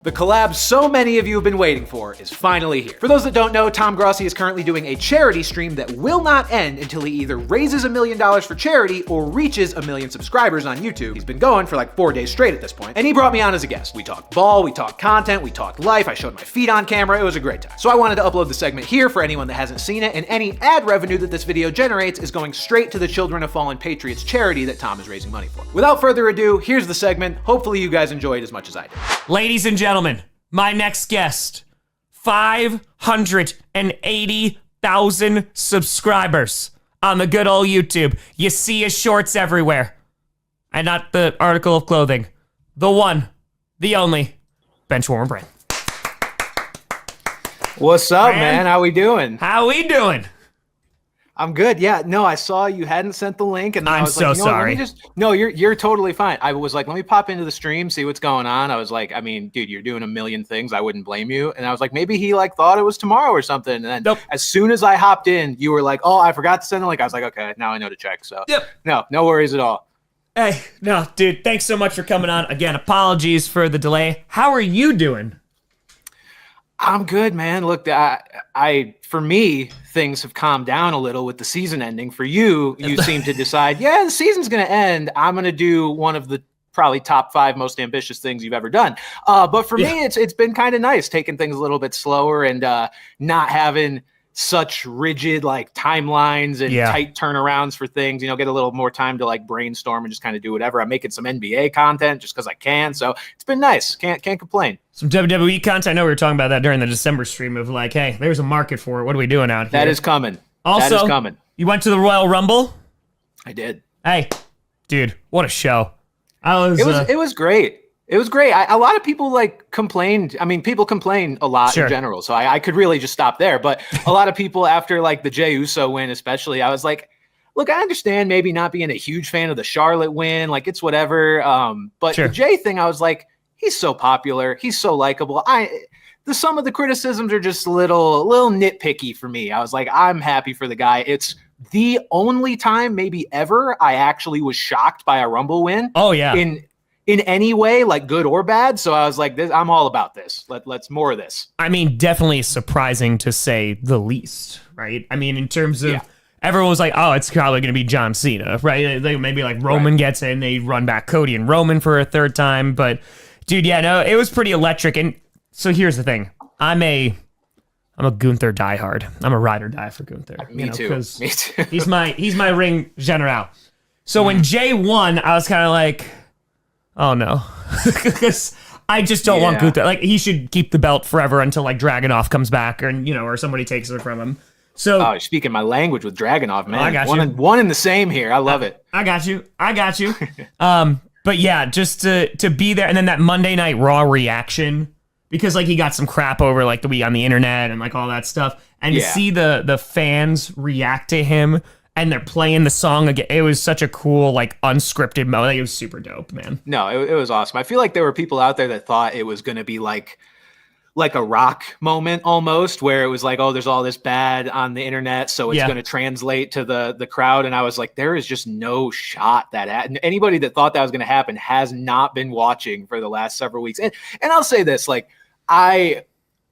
The collab so many of you have been waiting for is finally here. For those that don't know, Tom Grossi is currently doing a charity stream that will not end until he either raises $1 million for charity or reaches 1 million subscribers on YouTube. He's been going for like 4 days straight at this point, and he brought me on as a guest. We talked ball, we talked content, we talked life, I showed my feet on camera, it was a great time. So I wanted to upload the segment here for anyone that hasn't seen it, and any ad revenue that this video generates is going straight to the Children of Fallen Patriots charity that Tom is raising money for. Without further ado, here's the segment. Hopefully you guys enjoyed as much as I did. Ladies and gentlemen, my next guest, 580,000 subscribers on the good old YouTube. You see his shorts everywhere. And not the article of clothing. The one, the only, BenchwarmerBran. What's up, Bran? man? How we doing? How we doing? I'm good. Yeah, no, I saw you hadn't sent the link, and then I was so like, you know what, sorry. No, you're totally fine. I was like, let me pop into the stream, see what's going on. I was like, I mean, dude, you're doing a million things. I wouldn't blame you. And I was like, maybe he like thought it was tomorrow or something. And then As soon as I hopped in, you were like, oh, I forgot to send the link. I was like, okay, now I know to check. So no worries at all. Hey, no, dude, thanks so much for coming on. Again, apologies for the delay. How are you doing? I'm good, man. Look, for me, things have calmed down a little with the season ending. For you, you seem to decide, yeah, the season's going to end. I'm going to do one of the probably top 5 most ambitious things you've ever done. But for me, it's been kind of nice taking things a little bit slower and not having such rigid like timelines and tight turnarounds for things, get a little more time to like brainstorm and just kind of do whatever. I'm making some NBA content just because I can. So it's been nice. Can't complain. Some WWE content. I know we were talking about that during the December stream of like, hey, there's a market for it. What are we doing out here? That is coming. Also, that is coming. You went to the Royal Rumble? I did. Hey, dude, what a show. It was great. It was great. A lot of people like complained. I mean, people complain a lot in general, so I could really just stop there. But a lot of people after like the Jey Uso win, especially, I was like, look, I understand maybe not being a huge fan of the Charlotte win, like it's whatever. But the Jey thing, I was like, he's so popular, he's so likable. Some of the criticisms are just a little nitpicky for me. I was like, I'm happy for the guy. It's the only time maybe ever I actually was shocked by a Rumble win. Oh yeah. In any way, like good or bad. So I was like, I'm all about this. Let's more of this. I mean, definitely surprising to say the least, right? I mean, in terms of everyone was like, oh, it's probably going to be John Cena, right? Maybe like Roman gets it and they run back Cody and Roman for a third time. But dude, it was pretty electric. And so here's the thing. I'm a Gunther diehard. I'm a ride or die for Gunther. Me too. He's my ring general. So when Jay won, I was kind of like, oh no, because I just don't want Gunther. Like he should keep the belt forever until like Dragunov comes back, or somebody takes it from him. So you're speaking my language with Dragunov, man. I got one in the same here. I love it. I got you. But yeah, just to be there, and then that Monday Night Raw reaction, because like he got some crap over like the week on the internet and like all that stuff, and to see the fans react to him. And they're playing the song again. It was such a cool, like, unscripted moment. It was super dope, man. No, it was awesome. I feel like there were people out there that thought it was going to be like a Rock moment almost, where it was like, oh, there's all this bad on the internet, so it's going to translate to the crowd. And I was like, there is just no shot that anybody that thought that was going to happen has not been watching for the last several weeks. And I'll say this, like,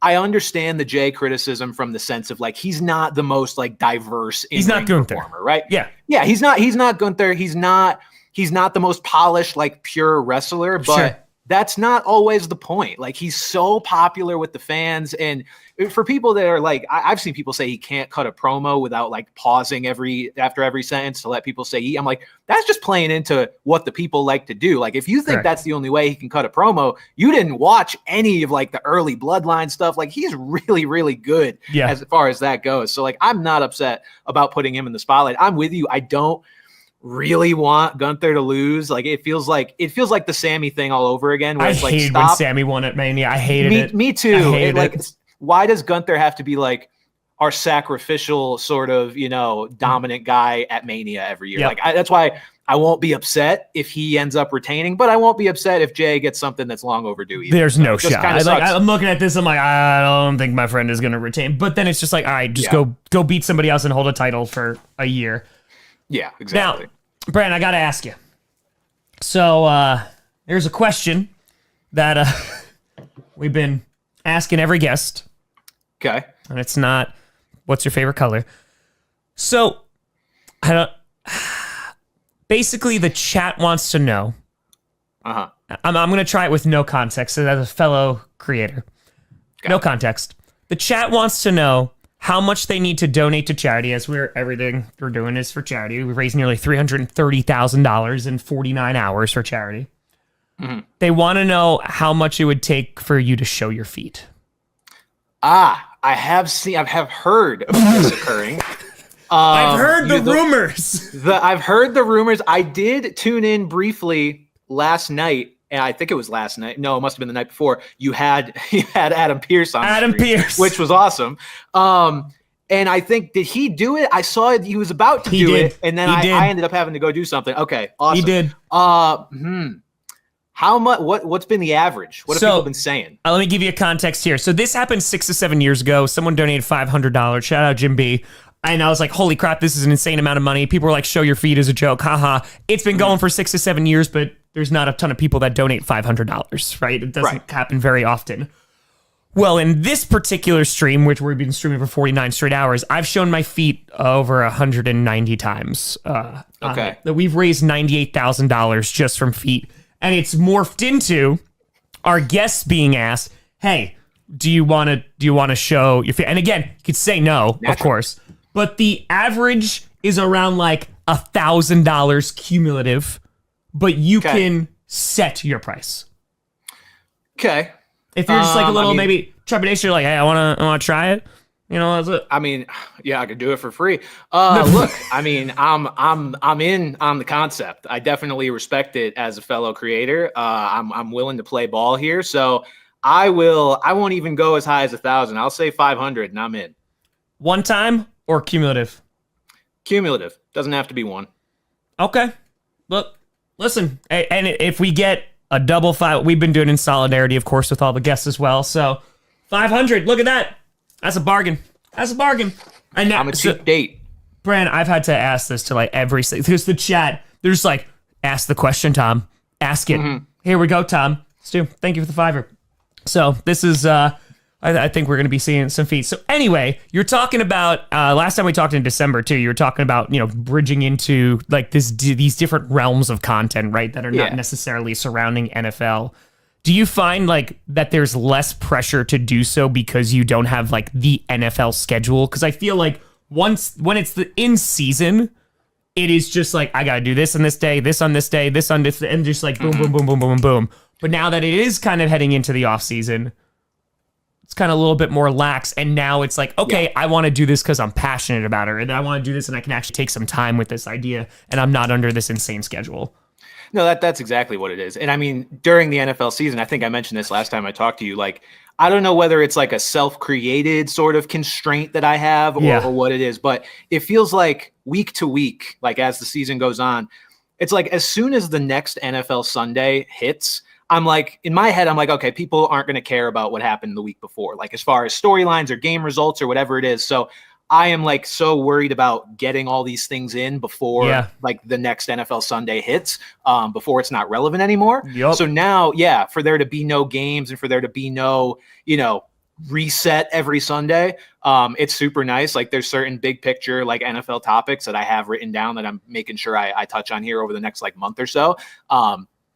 I understand the Jey criticism from the sense of like he's not the most like diverse performer, right? Yeah, he's not Gunther. He's not the most polished like pure wrestler, but that's not always the point. Like he's so popular with the fans, and for people that are like, I've seen people say he can't cut a promo without like pausing after every sentence to let people say he. I'm like, that's just playing into what the people like to do. Like if you think that's the only way he can cut a promo, you didn't watch any of like the early Bloodline stuff. Like he's really, really good as far as that goes. So like I'm not upset about putting him in the spotlight. I'm with you. I don't really want Gunther to lose. Like it feels like the Sammy thing all over again. Where it's hated when Sammy won at Mania. I hated it. Me too. Why does Gunther have to be like our sacrificial sort of, dominant guy at Mania every year? Like that's why I won't be upset if he ends up retaining, but I won't be upset if Jey gets something that's long overdue either. There's no shot. I'm looking at this. I'm like, I don't think my friend is going to retain. But then it's just like, all right, just go beat somebody else and hold a title for a year. Yeah, exactly. Now, Bran, I got to ask you. So there's a question that we've been asking every guest. Okay. And it's not, what's your favorite color? So, I don't. Basically, the chat wants to know. Uh-huh. I'm going to try it with no context as a fellow creator. Okay. No context. The chat wants to know how much they need to donate to charity, as everything we're doing is for charity. We raised nearly $330,000 in 49 hours for charity. Mm-hmm. They want to know how much it would take for you to show your feet. I have heard of this occurring. I've heard the rumors. I've heard the rumors. I did tune in briefly last night. And I think it was last night. No, it must have been the night before. You had Adam Pearce on Adam Pearce, which was awesome. And I think, did he do it? I saw it. He was about to do it, and then I ended up having to go do something. Okay, awesome. He did. How much? What's been the average? What have people been saying? Let me give you a context here. So this happened 6 to 7 years ago. Someone donated $500. Shout out Jim B. And I was like, holy crap, this is an insane amount of money. People were like, show your feet as a joke. Haha. It's been going for 6 to 7 years, but there's not a ton of people that donate $500, right? It doesn't happen very often. Well, in this particular stream, which we've been streaming for 49 straight hours, I've shown my feet over 190 times. Okay. We've raised $98,000 just from feet. And it's morphed into our guests being asked, hey, do you want to show your feet? And again, you could say no, of course. But the average is around like $1,000 cumulative, but you can set your price. Okay. If you're just like a little maybe trepidation, you're like, hey, I want to try it. You know, that's it. I mean, yeah, I could do it for free. Look, I mean, I'm in on the concept. I definitely respect it as a fellow creator. I'm willing to play ball here, so I won't even go as high as 1,000. I'll say 500, and I'm in. One time or cumulative? Cumulative. Doesn't have to be one. Okay. Look, listen, and if we get a double five, we've been doing in solidarity, of course, with all the guests as well. So 500. Look at that. That's a bargain. That's a bargain. And now, I'm a cheap date. Bran, I've had to ask this to like there's the chat. They're just like, ask the question, Tom. Ask it. Mm-hmm. Here we go, Tom. Stu, thank you for the $5. So this is, I think we're going to be seeing some feet. So anyway, you're talking about, last time we talked in December too, you were talking about, bridging into like these different realms of content, right? That are not necessarily surrounding NFL. Do you find like that there's less pressure to do so because you don't have like the NFL schedule? Because I feel like when it's the in season, it is just like, I got to do this on this day, this on this day, this on this, and just like boom, boom, boom, boom, boom, boom. But now that it is kind of heading into the off season, it's kind of a little bit more lax. And now it's like, okay, I want to do this because I'm passionate about it. And I want to do this and I can actually take some time with this idea. And I'm not under this insane schedule. No, that's exactly what it is. And I mean, during the NFL season, I think I mentioned this last time I talked to you, like, I don't know whether it's like a self-created sort of constraint that I have or what it is, but it feels like week to week, like as the season goes on, it's like as soon as the next NFL Sunday hits, I'm like, in my head, I'm like, okay, people aren't going to care about what happened the week before, like as far as storylines or game results or whatever it is. So I am like so worried about getting all these things in before like the next NFL Sunday hits, before it's not relevant anymore. Yep. So now, for there to be no games and for there to be no, reset every Sunday, it's super nice. Like there's certain big picture, like NFL topics that I have written down that I'm making sure I touch on here over the next like month or so.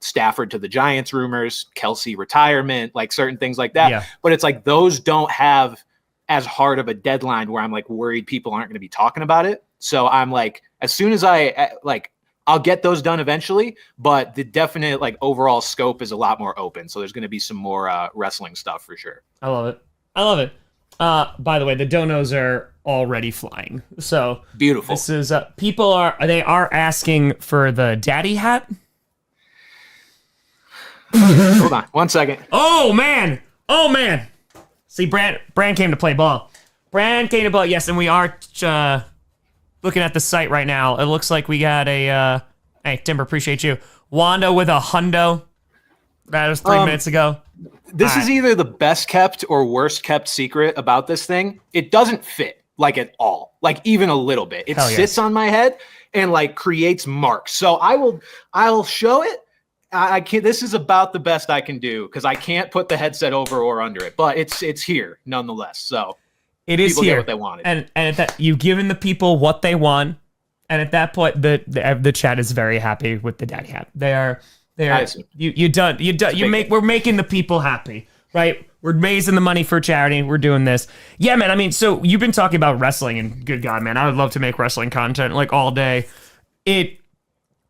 Stafford to the Giants rumors, Kelsey retirement, like certain things like that. Yeah. But it's like those don't have as hard of a deadline where I'm like worried people aren't going to be talking about it. So I'm like, as soon as I'll get those done eventually, but the definite like overall scope is a lot more open. So there's going to be some more wrestling stuff for sure. I love it. I love it. By the way, the donos are already flying. So beautiful. This is people are asking for the daddy hat. Hold on 1 second. Oh man. See, Bran came to play ball. Bran came to ball. Yes, and we are looking at the site right now. It looks like we got a. Hey, Timber, appreciate you. Wanda with a hundo. That was 3 minutes ago. This is either the best kept or worst kept secret about this thing. It doesn't fit like at all, like even a little bit. It sits on my head and like creates marks. So I'll show it. I can't. This is about the best I can do because I can't put the headset over or under it, but it's here nonetheless. So it is people here. Get what they wanted, and at that, you've given the people what they want, and at that point, the chat is very happy with the daddy hat. We're making the people happy, right? We're raising the money for charity. We're doing this. Yeah, man. I mean, so you've been talking about wrestling, and good God, man, I would love to make wrestling content like all day.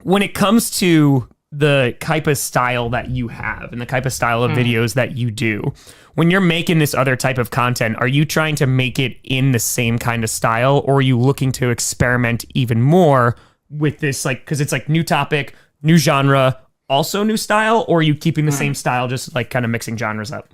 When it comes to the type of style that you have and the type of style of videos that you do, when you're making this other type of content, are you trying to make it in the same kind of style, or are you looking to experiment even more with this, like, because it's like new topic, new genre, also new style, or are you keeping the same style, just like kind of mixing genres up?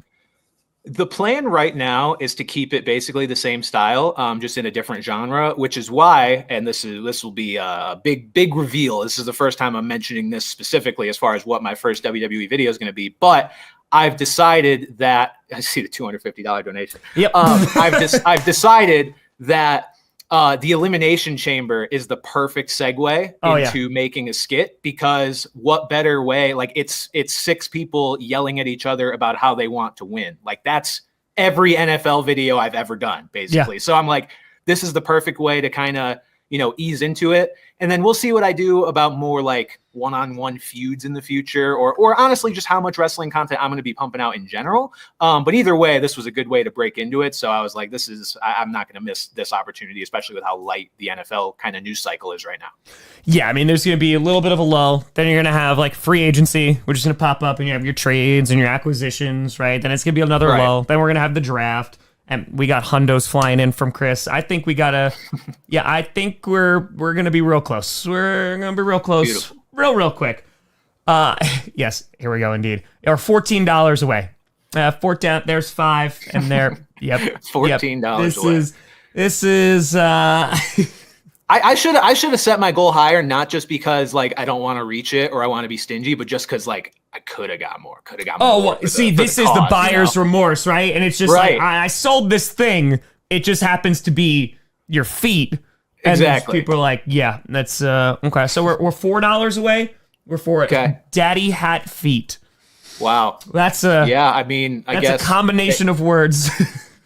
The plan right now is to keep it basically the same style, just in a different genre, which is why, and this will be a big reveal. This is the first time I'm mentioning this specifically as far as what my first WWE video is going to be. But I've decided that I see the $250 donation. Yep. I've decided that the Elimination Chamber is the perfect segue into making a skit, because what better way? Like it's 6 people yelling at each other about how they want to win. Like that's every NFL video I've ever done, basically. Yeah. So I'm like, this is the perfect way to kind of, ease into it. And then we'll see what I do about more like one-on-one feuds in the future, or honestly, just how much wrestling content I'm going to be pumping out in general. But either way, this was a good way to break into it. So I was like, I'm not going to miss this opportunity, especially with how light the NFL kind of news cycle is right now. Yeah, I mean, there's going to be a little bit of a lull. Then you're going to have like free agency, which is going to pop up, and you have your trades and your acquisitions, right? Then it's going to be another lull. Then we're going to have the draft. And we got hundos flying in from Chris. I think we gotta, I think we're gonna be real close. We're gonna be real close, beautiful. real quick. Yes, here we go. Indeed, we're $14 away. Down. There's 5, and there. Yep, $14 away. This is. I should have set my goal higher, not just because like I don't want to reach it or I want to be stingy, but just because like I could have got more. Oh, well, see, this is the buyer's remorse, right? And it's just like I sold this thing. It just happens to be your feet. And exactly. People are like, yeah, that's okay. So we're $4 away. We're for daddy hat feet. Wow, that's I mean, I guess a combination of words.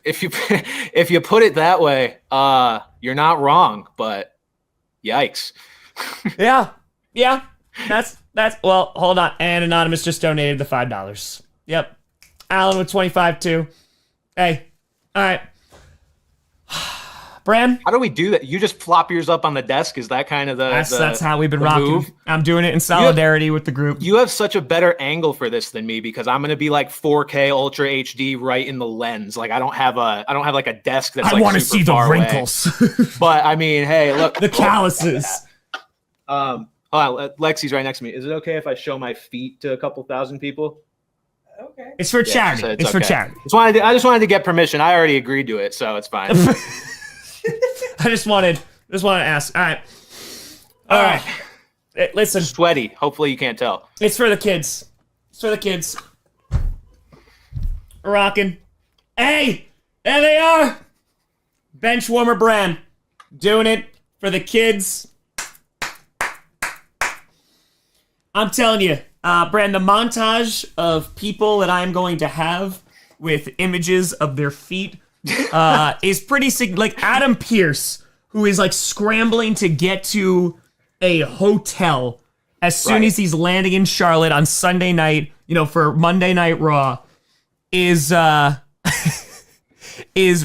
If you put it that way, you're not wrong, but yikes. yeah. That's well, hold on. And Anonymous just donated the $5. Yep. Alan with 25 too. Hey. All right. Bran? How do we do that? You just flop yours up on the desk? Is that kind of that's how we've been rocking. Move? I'm doing it in solidarity with the group. You have such a better angle for this than me, because I'm gonna be like 4K Ultra HD right in the lens. Like I don't have like a desk that's like super far away. I want to see the wrinkles. But I mean, hey, look. The calluses. Hold on, Lexi's right next to me. Is it okay if I show my feet to a couple thousand people? Okay. It's for charity. It's for charity. I just wanted to get permission. I already agreed to it, so it's fine. I just wanted to ask. All right. Listen. Sweaty. Hopefully you can't tell. It's for the kids. Rocking. Hey, there they are. BenchwarmerBran, doing it for the kids. I'm telling you, Bran, the montage of people that I'm going to have with images of their feet is pretty like Adam Pearce, who is like scrambling to get to a hotel as soon as he's landing in Charlotte on Sunday night, for Monday Night Raw, is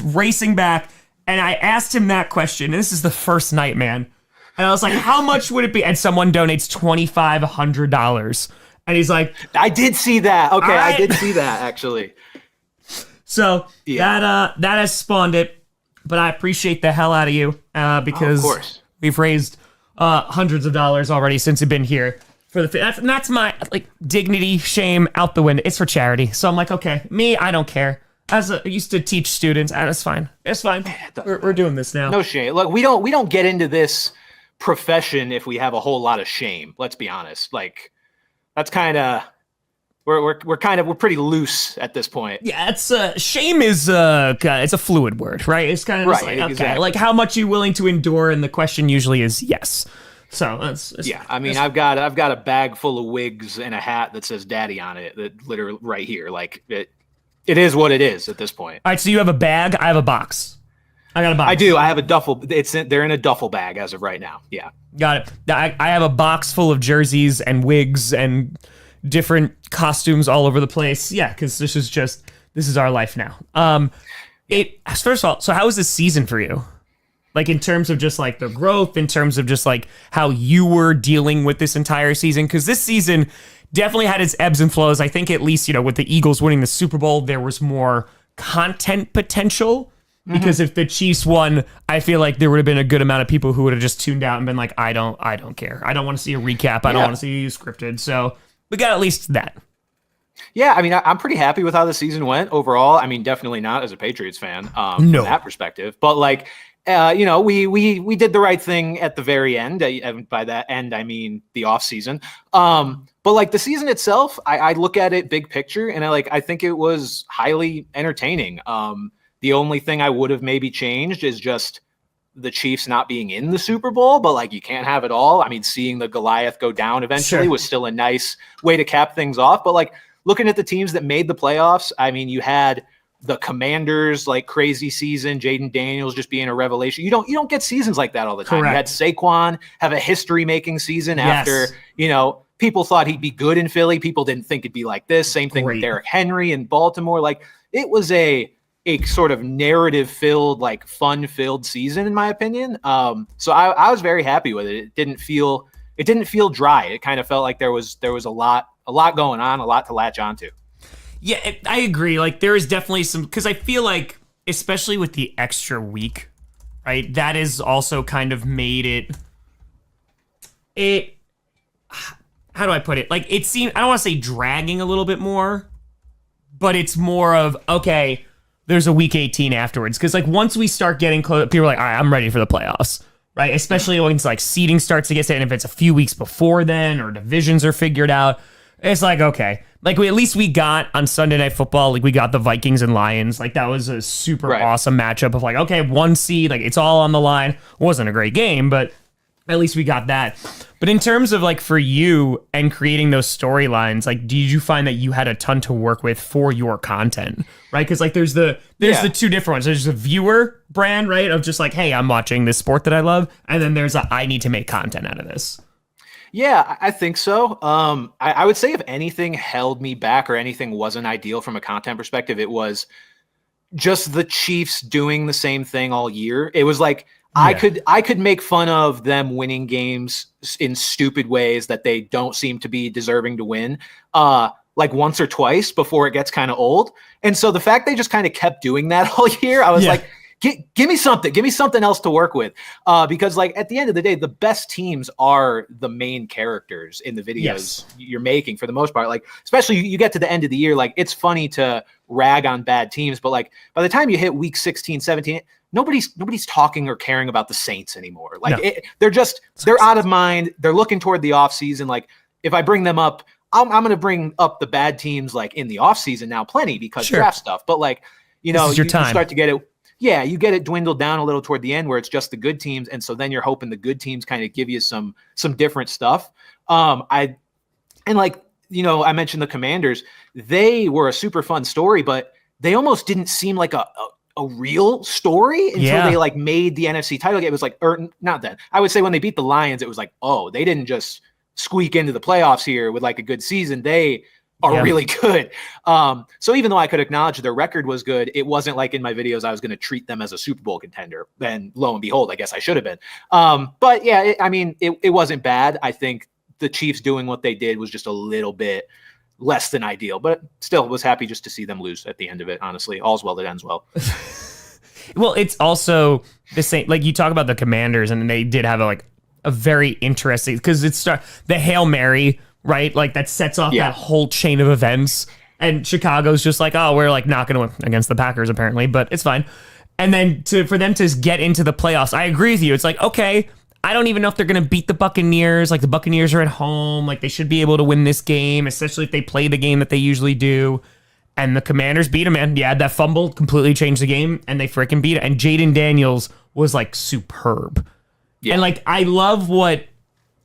racing back. And I asked him that question, and this is the first night, man. And I was like, how much would it be? And someone donates $2,500. And he's like, I did see that. Okay, right. I did see that, actually. So that has spawned it. But I appreciate the hell out of you because of course. We've raised hundreds of dollars already since you've been here. That's my dignity, shame out the window. It's for charity. So I'm like, okay, I don't care. I used to teach students, and it's fine. It's fine. We're doing this now. No shame. Look, we don't get into this profession if we have a whole lot of shame. Let's be honest. Like that's kind of we're pretty loose at this point. Yeah, it's shame is it's a fluid word, right? It's kind of like, okay, exactly. Like how much are you willing to endure, and the question usually is yes. So I mean, I've got a bag full of wigs and a hat that says "Daddy" on it. That literally right here, like it is what it is at this point. All right, so you have a bag. I have a box. I got a box. I do. I have a duffel. They're in a duffel bag as of right now. Yeah. Got it. I have a box full of jerseys and wigs and different costumes all over the place. Yeah, because this is our life now. First of all, so how was this season for you? Like in terms of just like the growth, in terms of just like how you were dealing with this entire season? Because this season definitely had its ebbs and flows. I think at least, with the Eagles winning the Super Bowl, there was more content potential. Because if the Chiefs won, I feel like there would have been a good amount of people who would have just tuned out and been like, I don't care. I don't want to see a recap. I don't want to see you scripted. So we got at least that. Yeah, I mean, I'm pretty happy with how the season went overall. I mean, definitely not as a Patriots fan from that perspective. But like, we did the right thing at the very end. And by that end, I mean the off season. But like the season itself, I look at it big picture, and I think it was highly entertaining. The only thing I would have maybe changed is just the Chiefs not being in the Super Bowl, but like you can't have it all. I mean, seeing the Goliath go down eventually was still a nice way to cap things off. But like looking at the teams that made the playoffs, I mean, you had the Commanders, like crazy season, Jaden Daniels just being a revelation. You don't get seasons like that all the time. Correct. You had Saquon have a history-making season after, people thought he'd be good in Philly. People didn't think it'd be like this. Same thing with Derrick Henry in Baltimore. Like it was a sort of narrative-filled, like fun-filled season, in my opinion. So I was very happy with it. It didn't feel dry. It kind of felt like there was a lot going on, a lot to latch onto. Yeah, I agree. Like there is definitely some, because I feel like, especially with the extra week, right? That is also kind of made it. How do I put it? Like it seemed, I don't want to say dragging a little bit more, but it's more of, okay, there's a week 18 afterwards. Because like once we start getting close, people are like, all right, I'm ready for the playoffs, right? Especially when it's like seeding starts to get set, and if it's a few weeks before then or divisions are figured out, it's like, okay. Like at least we got on Sunday Night Football, like we got the Vikings and Lions. Like that was a super awesome matchup of like, okay, 1 seed, like it's all on the line. It wasn't a great game, but at least we got that. But in terms of like for you and creating those storylines, like did you find that you had a ton to work with for your content, right? Because like there's the two different ones. There's a viewer brand, right, of just like, hey, I'm watching this sport that I love, and then there's I need to make content out of this. Yeah, I think so. I would say if anything held me back or anything wasn't ideal from a content perspective, it was just the Chiefs doing the same thing all year. It was like I could make fun of them winning games in stupid ways that they don't seem to be deserving to win, like once or twice before it gets kind of old. And so the fact they just kind of kept doing that all year, I was like, give me something else to work with. Because like at the end of the day, the best teams are the main characters in the videos you're making for the most part. Like, especially you get to the end of the year, like it's funny to rag on bad teams, but like by the time you hit week 16, 17, nobody's talking or caring about the Saints anymore. Like they're out of mind. They're looking toward the off season. Like if I bring them up, I'm going to bring up the bad teams like in the off season now plenty because draft stuff, but like, you start to get it. Yeah, you get it dwindled down a little toward the end where it's just the good teams, and so then you're hoping the good teams kind of give you some different stuff. I mentioned the Commanders. They were a super fun story, but they almost didn't seem like a real story until they like made the NFC title game. It was like, or not then. I would say when they beat the Lions, it was like, oh, they didn't just squeak into the playoffs here with like a good season. They are really good. So even though I could acknowledge their record was good, it wasn't like in my videos I was going to treat them as a Super Bowl contender. And lo and behold, I guess I should have been. But yeah, it wasn't bad. I think the Chiefs doing what they did was just a little bit less than ideal, but still was happy just to see them lose at the end of it. Honestly, all's well that ends well. Well, it's also the same. Like you talk about the Commanders, and they did have a very interesting, because it's the Hail Mary, right? Like that sets off that whole chain of events. And Chicago's just like, oh, we're like not going to win against the Packers apparently, but it's fine. And then for them to get into the playoffs, I agree with you. It's like, okay, I don't even know if they're going to beat the Buccaneers. Like the Buccaneers are at home. Like they should be able to win this game, especially if they play the game that they usually do. And the Commanders beat them, man. Yeah, that fumble completely changed the game, and they freaking beat it. And Jaden Daniels was like superb. Yeah. And like, I love what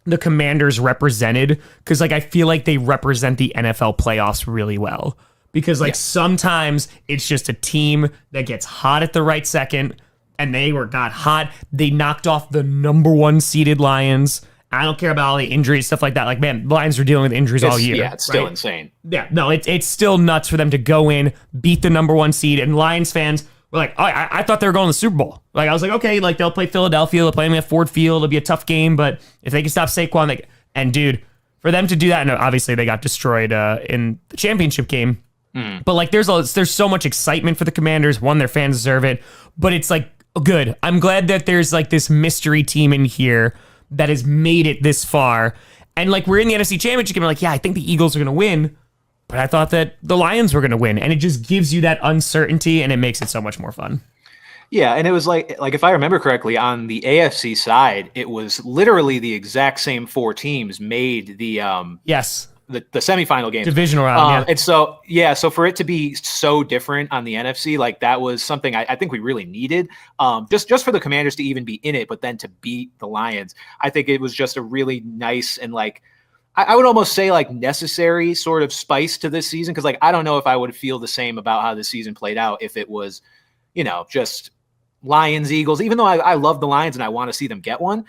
the Commanders represented, because like I feel like they represent the NFL playoffs really well. Because like sometimes it's just a team that gets hot at the right second, and they got hot. They knocked off the number 1 seeded Lions. I don't care about all the injuries, stuff like that. Like, man, the Lions are dealing with injuries all year. Yeah, it's still insane. Yeah, no, it's still nuts for them to go in, beat the number 1 seed, and Lions fans were like, oh, I thought they were going to the Super Bowl. Like, I was like, okay, like they'll play Philadelphia, they'll play them at Ford Field, it'll be a tough game, but if they can stop Saquon, and dude, for them to do that, and obviously they got destroyed in the championship game. But like, there's so much excitement for the Commanders. One, their fans deserve it, but it's like good. I'm glad that there's like this mystery team in here that has made it this far. And like, we're in the NFC Championship game. We're like, yeah, I think the Eagles are going to win, but I thought that the Lions were going to win. And it just gives you that uncertainty, and it makes it so much more fun. Yeah, and it was like if I remember correctly, on the AFC side, it was literally the exact same 4 teams made the the semifinal game, divisional round. And so for it to be so different on the NFC, like that was something I think we really needed. Just for the Commanders to even be in it, but then to beat the Lions, I think it was just a really nice and like I would almost say like necessary sort of spice to this season, because like I don't know if I would feel the same about how the season played out if it was, just Lions, Eagles, even though I love the Lions and I want to see them get one.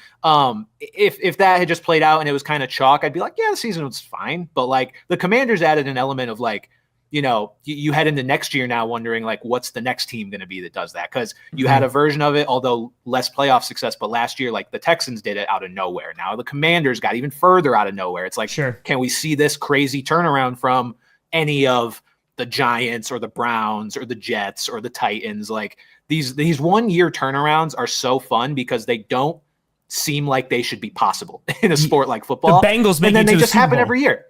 If that had just played out and it was kind of chalk, I'd be like, yeah, the season was fine. But like the Commanders added an element of like, you head into next year now wondering like, what's the next team going to be that does that? Because you had a version of it, although less playoff success. But last year, like the Texans did it out of nowhere. Now the Commanders got even further out of nowhere. It's like, Can we see this crazy turnaround from any of the Giants or the Browns or the Jets or the Titans? Like, These 1-year turnarounds are so fun because they don't seem like they should be possible in a sport like football. The Bengals make and then it to they the just Super happen Bowl. every year.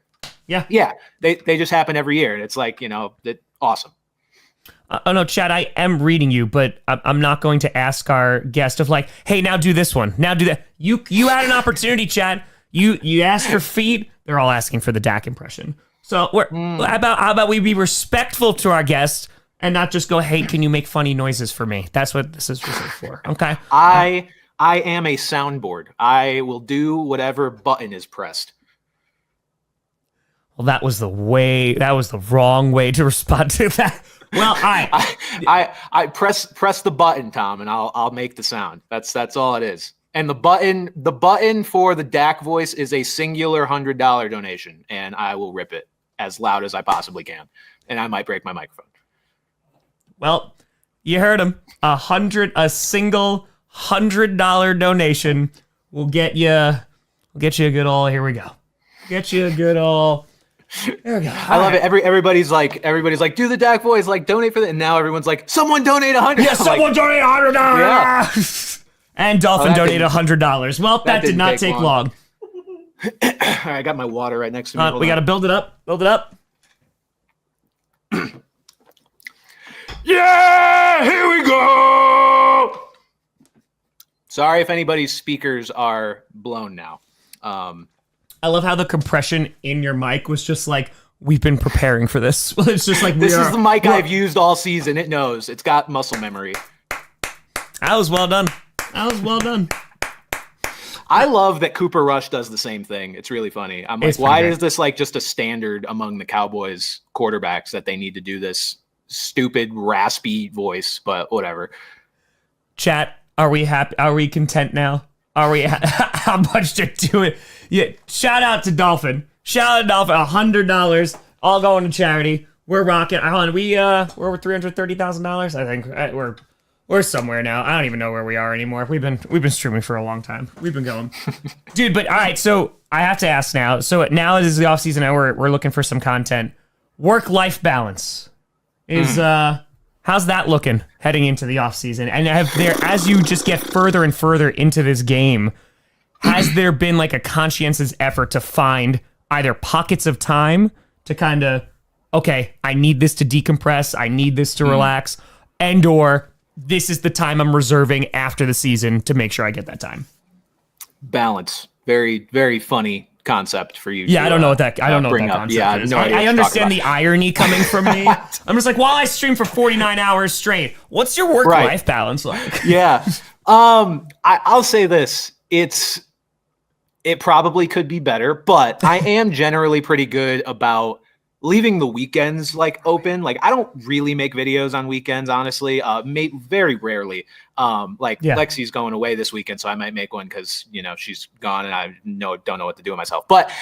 Yeah. They just happen every year, and it's like awesome. Oh no, Chad, I am reading you, but I'm not going to ask our guest of like, hey, now do this one, now do that. You had an opportunity, Chad. You asked for feet. They're all asking for the Dak impression. So how about we be respectful to our guest? And not just go, hey, can you make funny noises for me? That's what this is reserved for. Okay. I am a soundboard. I will do whatever button is pressed. Well, that was the wrong way to respond to that. Well, I press the button, Tom, and I'll make the sound. That's all it is. And the button for the Dak voice is a singular $100 donation, and I will rip it as loud as I possibly can. And I might break my microphone. Well, you heard him. A single $100 donation will get you a good old. Here we go. Get you a good old. There we go. I love it. Everybody's like, do the Dak voice, like donate for that. And now everyone's like, someone donate $100. Yeah, someone donate $100. Yeah. And Dolphin donated $100. Well, that did not take long. All right, I got my water right next to me. We got to build it up. Yeah, here we go. Sorry if anybody's speakers are blown now. I love how the compression in your mic was just like, we've been preparing for this. It's just like, this is the mic I've used all season. It knows. It's got muscle memory. That was well done. I love that Cooper Rush does the same thing. It's really funny. I'm like, why is this like just a standard among the Cowboys quarterbacks that they need to do this stupid raspy voice? But whatever. Chat, are we happy? Are we content now? Are we? How much to do it? Yeah. Shout out to Dolphin. $100 all going to charity. We're rocking. We're over $330,000. I think we're somewhere now. I don't even know where we are anymore. We've been streaming for a long time. We've been going, dude. But all right, so I have to ask now. So now it is the off season. Now we're looking for some content. Work-life balance is how's that looking heading into the off season? And as you just get further and further into this game, has there been like a conscientious effort to find either pockets of time to kind of, okay, I need this to decompress, I need this to relax, and or this is the time I'm reserving after the season to make sure I get that time? Balance. Very, very funny concept for you. Yeah, I don't know what that concept is. No, I understand the irony coming from me. I'm just like, while I stream for 49 hours straight, what's your work-life balance like? Yeah. I'll say this. It's it probably could be better, but I am generally pretty good about leaving the weekends like open. Like I don't really make videos on weekends, honestly. Very rarely. Lexi's going away this weekend, so I might make one because she's gone and I don't know what to do with myself. But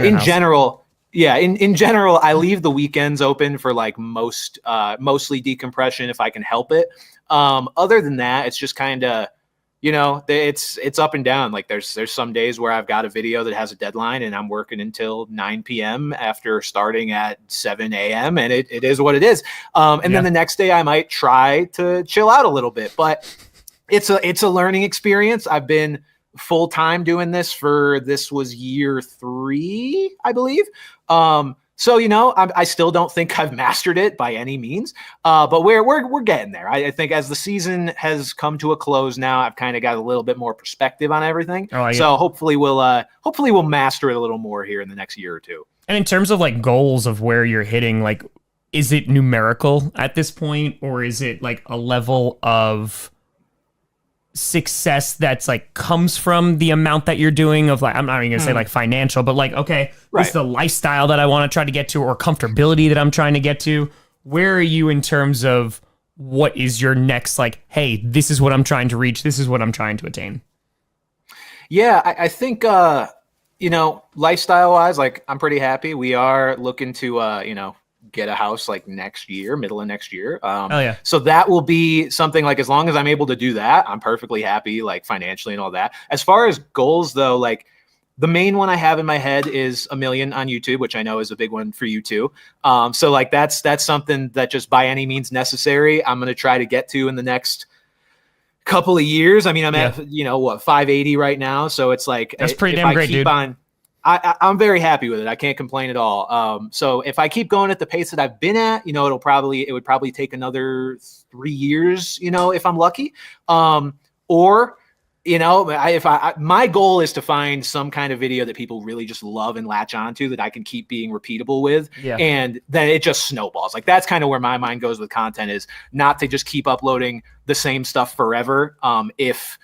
in general, in general, I leave the weekends open for like mostly decompression if I can help it. Other than that, it's just kind of it's up and down. Like there's some days where I've got a video that has a deadline and I'm working until 9 p.m. after starting at 7 a.m. and it is what it is. Then the next day I might try to chill out a little bit, but it's a learning experience. I've been full-time doing this was year 3, I believe. So, I still don't think I've mastered it by any means, but we're getting there. I think as the season has come to a close now, I've kind of got a little bit more perspective on everything. So hopefully we'll master it a little more here in the next year or two. And in terms of like goals of where you're hitting, like, is it numerical at this point, or is it like a level of success that's like comes from the amount that you're doing of like, I'm not even gonna say like financial, but like, okay, this is the lifestyle that I want to try to get to or comfortability that I'm trying to get to. Where are you in terms of what is your next, like, hey, this is what I'm trying to reach, this is what I'm trying to attain? Yeah, I think lifestyle wise, like I'm pretty happy. We are looking to get a house like middle of next year. So that will be something like, as long as I'm able to do that, I'm perfectly happy, like financially and all that. As far as goals though, like the main one I have in my head is 1 million on YouTube, which I know is a big one for you too. So like that's something that just by any means necessary, I'm going to try to get to in the next couple of years. I mean, I'm at 580 right now. So it's like, that's pretty damn great, dude. I'm very happy with it. I can't complain at all. So if I keep going at the pace that I've been at, it would probably take another 3 years, if I'm lucky. My goal is to find some kind of video that people really just love and latch onto that I can keep being repeatable with. And then it just snowballs. Like that's kind of where my mind goes with content, is not to just keep uploading the same stuff forever. If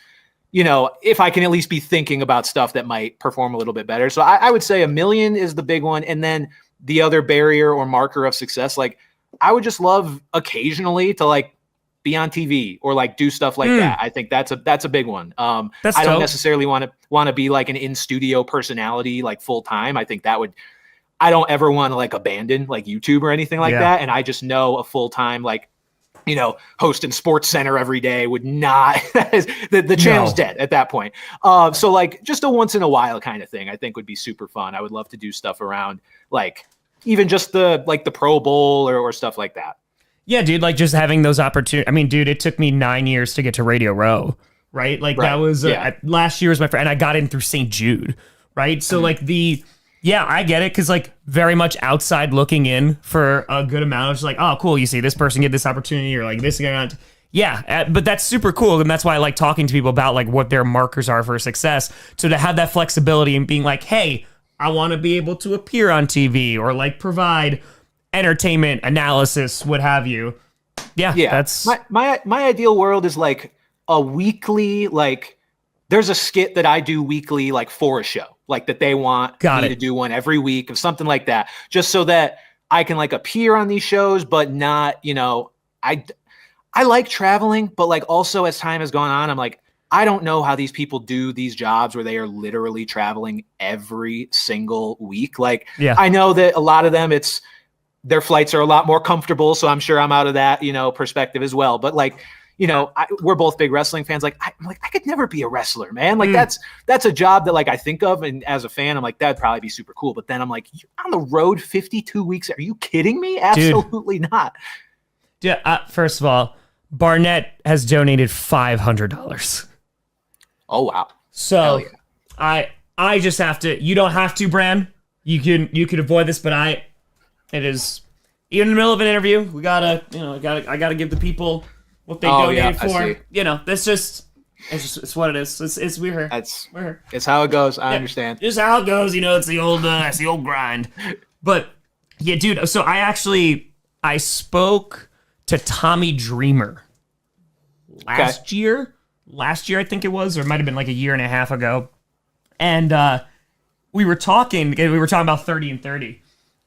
I can at least be thinking about stuff that might perform a little bit better. So I would say 1 million is the big one. And then the other barrier or marker of success, like I would just love occasionally to like be on TV or like do stuff like that. I think that's a big one. I don't necessarily want to be like an in-studio personality, like full time. I think I don't ever want to like abandon like YouTube or anything like that. And I just know a full time, like, hosting Sports Center every day would not, the channel's dead at that point. So like just a once in a while kind of thing, I think would be super fun. I would love to do stuff around like even just the Pro Bowl or stuff like that. Yeah, dude, like just having those opportunities. I mean, dude, it took me 9 years to get to Radio Row, right? Like that was last year was my friend, and I got in through St. Jude, right? So like I get it, because like very much outside looking in for a good amount. It's like, oh, cool, you see this person get this opportunity, or like this guy. But that's super cool, and that's why I like talking to people about like what their markers are for success. So to have that flexibility and being like, hey, I want to be able to appear on TV or like provide entertainment analysis, what have you. That's my ideal world is like a weekly, like there's a skit that I do weekly, like for a show, like that they want me to do one every week of something like that, just so that I can like appear on these shows, but not, I like traveling, but like also as time has gone on, I'm like, I don't know how these people do these jobs where they are literally traveling every single week. Like, I know that a lot of them, their flights are a lot more comfortable. So I'm sure I'm out of that, perspective as well. But like, we're both big wrestling fans. Like, I could never be a wrestler, man. Like that's a job that like I think of, and as a fan, I'm like, that'd probably be super cool. But then I'm like, you're on the road 52 weeks. Are you kidding me? Absolutely not. Yeah. First of all, Barnett has donated $500. Oh wow. So I just have to. You don't have to, Bran. You could avoid this, but it is even in the middle of an interview. I gotta give the people what they donated for. It's what it is. We're here. We're here. It's how it goes. I understand. It's how it goes. It's the old grind. But yeah, dude. So I spoke to Tommy Dreamer last year. Last year, I think it was, or it might have been like a year and a half ago. And we were talking about 30 and 30.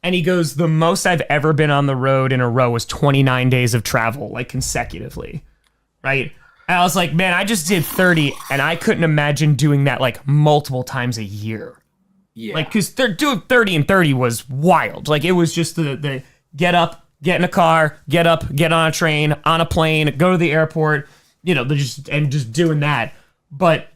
And he goes, the most I've ever been on the road in a row was 29 days of travel, like consecutively, right? And I was like, man, I just did 30, and I couldn't imagine doing that like multiple times a year. Yeah. Like, because doing 30 and 30 was wild. Like, it was just the get up, get in a car, get up, get on a train, on a plane, go to the airport, just doing that. But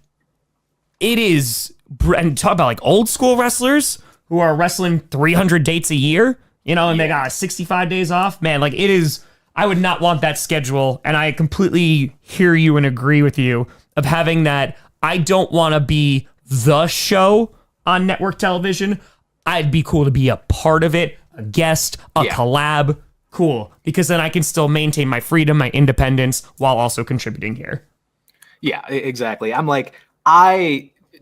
it is, and talk about like old school wrestlers who are wrestling 300 dates a year, and they got 65 days off. Man, like it is, I would not want that schedule. And I completely hear you and agree with you of having that. I don't want to be the show on network television. I'd be cool to be a part of it, a guest, a collab. Cool. Because then I can still maintain my freedom, my independence while also contributing here. Yeah, exactly. I'm like,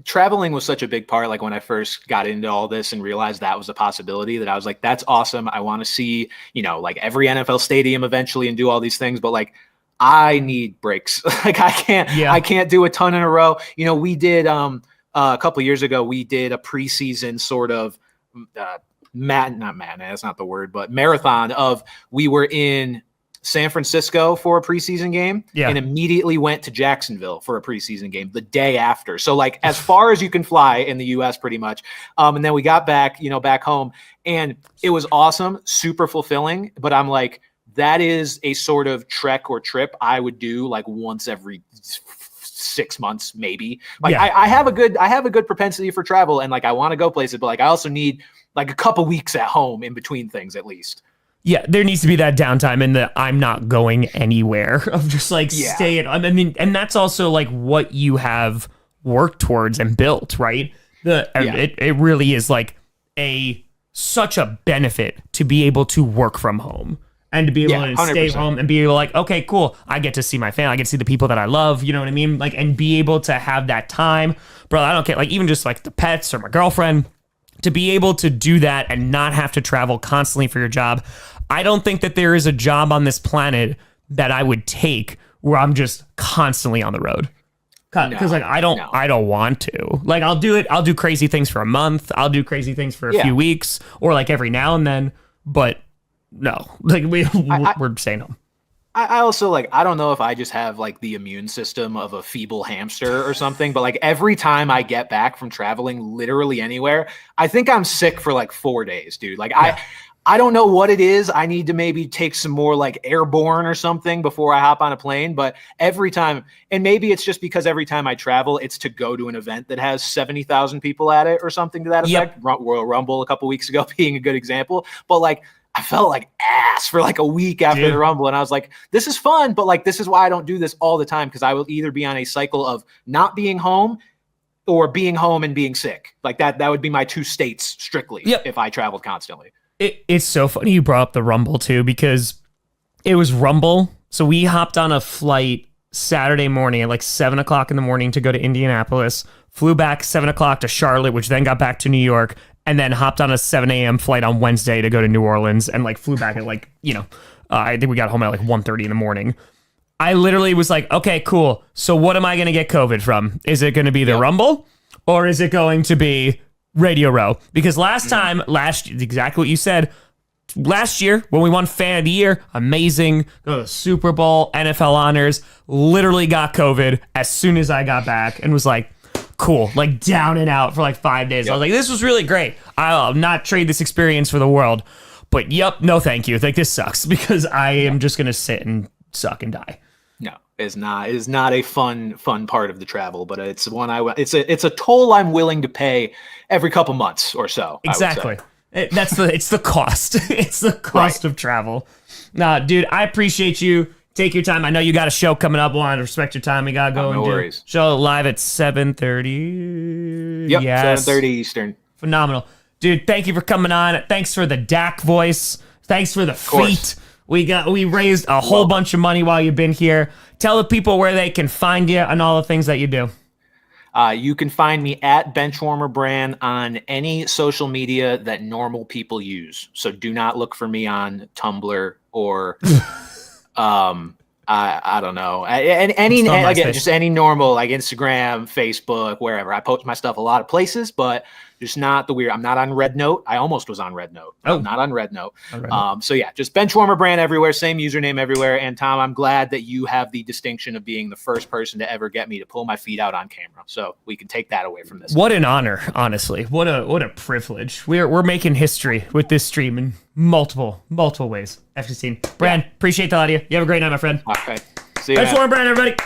traveling was such a big part. Like when I first got into all this and realized that was a possibility, that I was like, that's awesome. I want to see, like every NFL stadium eventually and do all these things. But like, I need breaks. Like I can't do a ton in a row. We did, a couple of years ago, we did a preseason sort of, that's not the word, but marathon of, we were in San Francisco for a preseason game and immediately went to Jacksonville for a preseason game the day after. So like as far as you can fly in the US pretty much. And then we got back, back home, and it was awesome, super fulfilling. But I'm like, that is a sort of trek or trip I would do like once every 6 months, maybe. Like I have a good propensity for travel, and like I want to go places, but like I also need like a couple weeks at home in between things at least. Yeah, there needs to be that downtime in the I'm not going anywhere of just like stay at. I mean, and that's also like what you have worked towards and built, right? It really is like such a benefit to be able to work from home and to be able to 100%. Stay home and be able to like, okay, cool, I get to see my family, I get to see the people that I love, you know what I mean? Like, and be able to have that time, bro. I don't care, like even just like the pets or my girlfriend, to be able to do that and not have to travel constantly for your job. I don't think that there is a job on this planet that I would take where I'm just constantly on the road. Because like I don't want to. Like I'll do it. I'll do crazy things for a month. I'll do crazy things for a few weeks, or like every now and then. But no, like we're staying home. I also like, I don't know if I just have like the immune system of a feeble hamster or something, but like every time I get back from traveling literally anywhere, I think I'm sick for like 4 days, dude. Like I don't know what it is. I need to maybe take some more like airborne or something before I hop on a plane. But every time, and maybe it's just because every time I travel, it's to go to an event that has 70,000 people at it or something to that effect. Royal Rumble a couple weeks ago being a good example. But like, I felt like ass for like a week after the Rumble. And I was like, this is fun, but like, this is why I don't do this all the time. Cause I will either be on a cycle of not being home or being home and being sick. Like that would be my two states strictly if I traveled constantly. It's so funny you brought up the Rumble too, because it was Rumble. So we hopped on a flight Saturday morning at like 7 o'clock in the morning to go to Indianapolis, flew back 7 o'clock to Charlotte, which then got back to New York, and then hopped on a 7 a.m. flight on Wednesday to go to New Orleans, and like flew back at like, I think we got home at like 1:30 in the morning. I literally was like, okay, cool. So what am I going to get COVID from? Is it going to be the Rumble, or is it going to be Radio Row? Because exactly what you said, last year when we won Fan of the Year, amazing, go to the Super Bowl, NFL honors, literally got COVID as soon as I got back and was like, cool, like down and out for like 5 days. I was like, this was really great. I'll not trade this experience for the world. But no thank you. Like, this sucks because I am just going to sit and suck and die. No, it's not a fun part of the travel, but it's one it's a toll I'm willing to pay every couple months or so. Exactly. It's the cost. It's the cost of travel. Nah, dude, I appreciate you. Take your time. I know you got a show coming up. Want to respect your time. We gotta go and do show live at 7:30. Yep, yes. 7:30 Eastern. Phenomenal, dude. Thank you for coming on. Thanks for the Dak voice. Thanks for the feet. We raised a whole bunch of money while you've been here. Tell the people where they can find you and all the things that you do. You can find me at BenchwarmerBran on any social media that normal people use. So do not look for me on Tumblr or I don't know. And just any normal like Instagram, Facebook, wherever. I post my stuff a lot of places, but just not the weird. I'm not on Red Note. I almost was on Red Note. I'm not on Red Note. So yeah, just BenchwarmerBran everywhere, same username everywhere. And Tom, I'm glad that you have the distinction of being the first person to ever get me to pull my feet out on camera. So we can take that away from this. What an honor, honestly. What a privilege. We're making history with this stream in multiple ways. F16. Bran, appreciate the audio. You have a great night, my friend. Okay. See you. BenchwarmerBran, everybody.